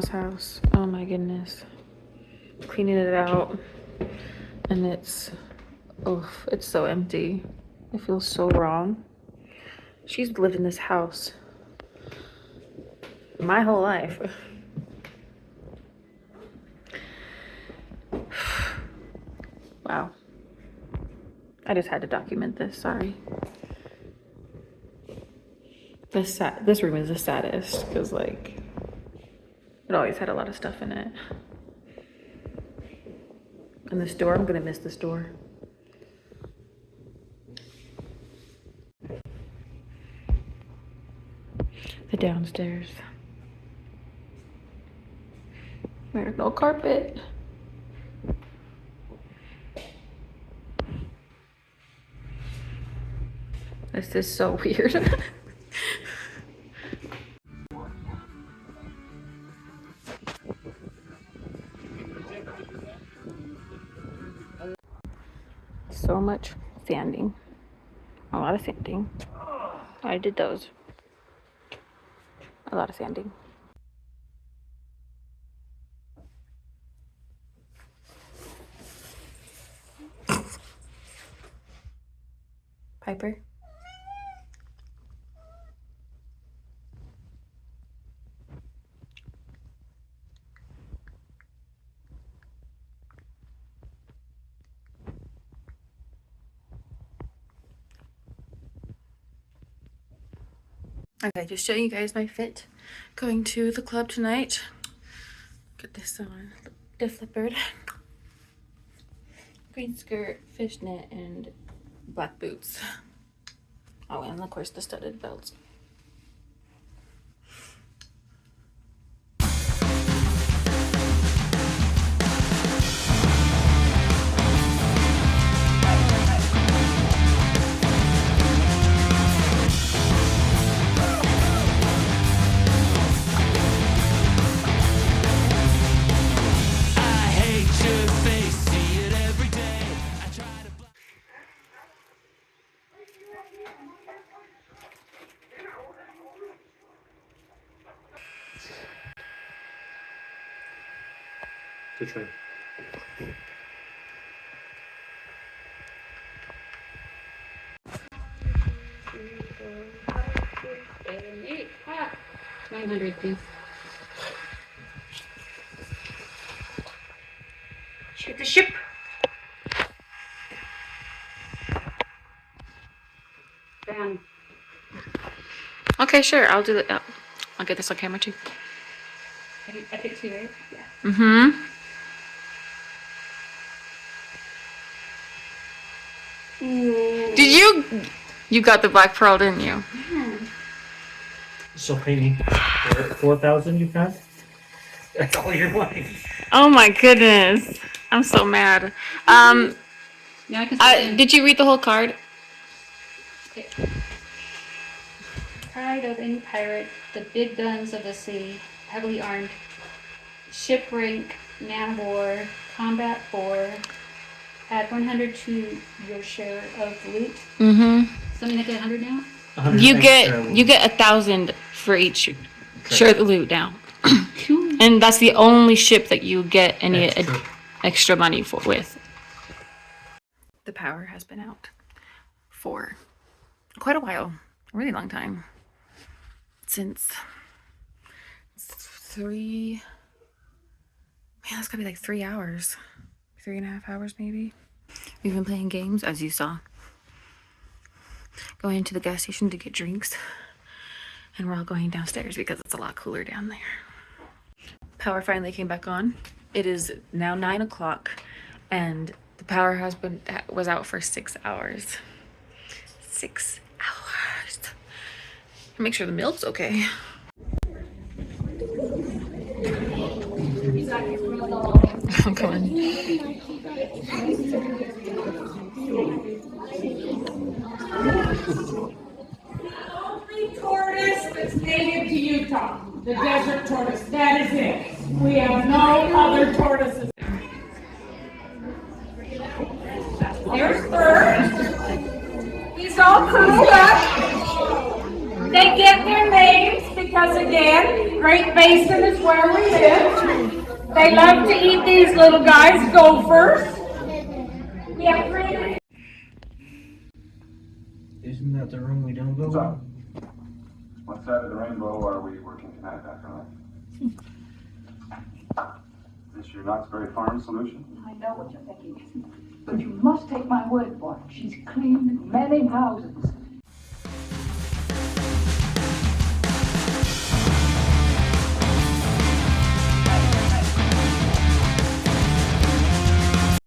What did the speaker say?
grandma's house. Oh my goodness. Cleaning it out. And it's so empty. It feels so wrong. She's lived in this house my whole life. Wow. I just had to document this, sorry. This room is the saddest because like it always had a lot of stuff in it. And this door, I'm gonna miss this door. The downstairs. There's no carpet. This is so weird. So much sanding. A lot of sanding. I did those. A lot of sanding. Piper. Okay, just showing you guys my fit. Going to the club tonight. Get this on. The flippered. Green skirt, fishnet, and black boots. Oh, and of course the studded belts. Which way? Ah, 900, please. Shoot the ship. Van. Okay, sure. I'll do it. I'll get this on camera too. I picked two, right? Yeah. Mm-hmm. Did you got the black pearl, didn't you? Yeah. So pay me 4,000 you got? That's all your money. Oh my goodness. I'm so mad. Yeah, I can Did you read the whole card? Okay. Pride of any pirate, the big guns of the sea, heavily armed, shipwreck, man of war, combat 4, add 100 to your share of the loot. Mm-hmm. Something like 100 now? You get 1,000 for each share the loot now. Cool. And that's the only ship that you get any extra money with. The power has been out for quite a while, a really long time. Since 3, man, that's gotta be like 3 hours, 3.5 hours maybe. We've been playing games, as you saw. Going into the gas station to get drinks. And we're all going downstairs because it's a lot cooler down there. Power finally came back on. It is now 9 o'clock and the power was out for 6 hours. 6 hours. Make sure the milk's okay. I'm coming. Tortoise that's native to Utah, the desert tortoise. That is it. We have no other tortoises. There's Bert. He's all curled up. They get their names because, again, Great Basin is where we live. They love to eat these little guys, gophers. We have 3. Isn't that the room we don't go So, what side of the rainbow are we working tonight, Dr. Lynn? Is this your Knott's Berry Farm solution? I know what you're thinking, but you must take my word for it. She's cleaned many houses.